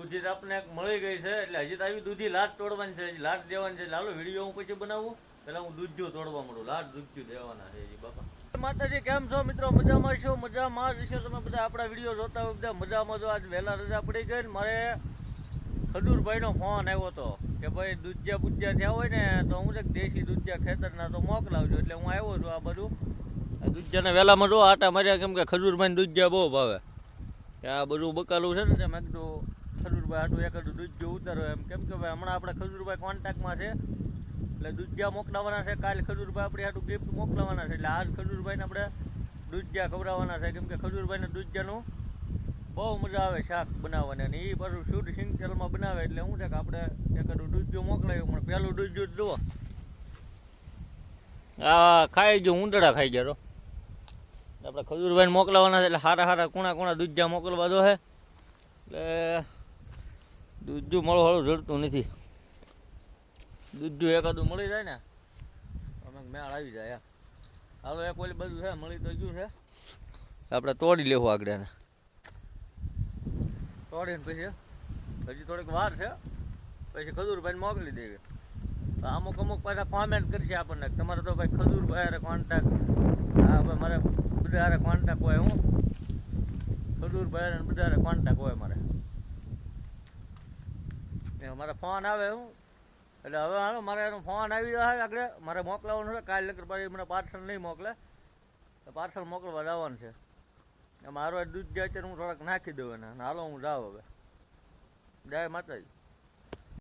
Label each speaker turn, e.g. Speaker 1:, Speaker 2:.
Speaker 1: દૂધી આપણે મળી ગઈ છે એટલે હજી તો આવી દૂધી લાટ તોડવાની છે, લાટ દેવાની છે. લાલો વિડીયો હું પછી બનાવું, પેલા હું દૂધ્યું તોડવા મળું, લાટ દૂધ્યું દેવાના છે હજી બાપા. માતાજી કેમ છો મિત્રો? મજામાં છો? મજામાં જ છો તમે બધા? આપણા વિડીયો જોતા હોય બધા મજામાં. જો આજ વહેલા રજા પડી ગઈ ને મારે ખડૂરભાઈનો ફોન આવ્યો હતો કે ભાઈ દૂધિયા બુધિયા થયા હોય ને તો હું છે દેશી દૂધિયા ખેતરના તો મોકલાવજો. એટલે હું આવ્યો છું. આ બધું દૂધિયાને વહેલામાં જો આટા માર્યા, કેમ કે ખજૂરભાઈને દૂધિયા બહુ ભાવે. આ બધું બકાલું છે ને મેં કીધું ખજૂરભાઈ આટલું એકાદું દૂધિયું ઉતારો એમ, કેમ કે ભાઈ હમણાં આપણે ખજૂરભાઈ કોન્ટેક્ટમાં છે એટલે દૂધિયા મોકલાવાના છે. કાલે ખજૂરભાઈ આપણે આટલું ગિફ્ટ મોકલાવાના છે. એટલે આજ ખજૂરભાઈને આપણે દૂધિયા ખવડાવવાના છે, કેમ કે ખજૂરભાઈને દૂધિયાનું બહુ મજા આવે શાક બનાવવાની. અને એ પાછું શુદ્ધ સિંગતેલમાં બનાવે એટલે શું છે કે આપણે એકાદું દૂધિયું મોકલાવ્યું. પણ પહેલું દૂધિયું જુઓ, આ ખાઈ જો ઊંધડા ખાઈ ગયા તો આપણે ખજૂરભાઈને મોકલાવાના છે. એટલે સારા સારા કુણા દૂધિયા મોકલવા દો છે. એટલે દૂધિયું મળો હાળું જડતું નથી. દૂધિયું એકાદું મળી જાય ને અમે મેળ આવી જાય. હાલો એક ઓલી બધું છે મળી તો ગયું છે, આપણે તોડી લેવું આગળ ને તોડીને પછી હજી થોડીક વાર છે પછી ખજૂરભાઈને મોકલી દેવી. તો અમુક પાછા કોમેન્ટ કરશે આપણને તમારે તો ભાઈ ખજૂરભાઈ હારે કોન્ટેક્ટ, હા ભાઈ મારે બધા હારે કોન્ટેક્ટ હોય. હું ખજૂરભાઈ હારે બધા હારે કોન્ટેક્ટ હોય મારે ફોન આવે હું. એટલે હવે હાલો મારે એનો ફોન આવી જાય આગળ મારે મોકલાવાનું છે. કાલે લગર પછી મને પાર્સલ નહીં મોકલે તો પાર્સલ મોકલવા જવાનું છે. મારું દૂધ જાય અત્યારે હું થોડાક નાખી દઉં એને. હાલો હું જાઉં હવે. જય માતાજી.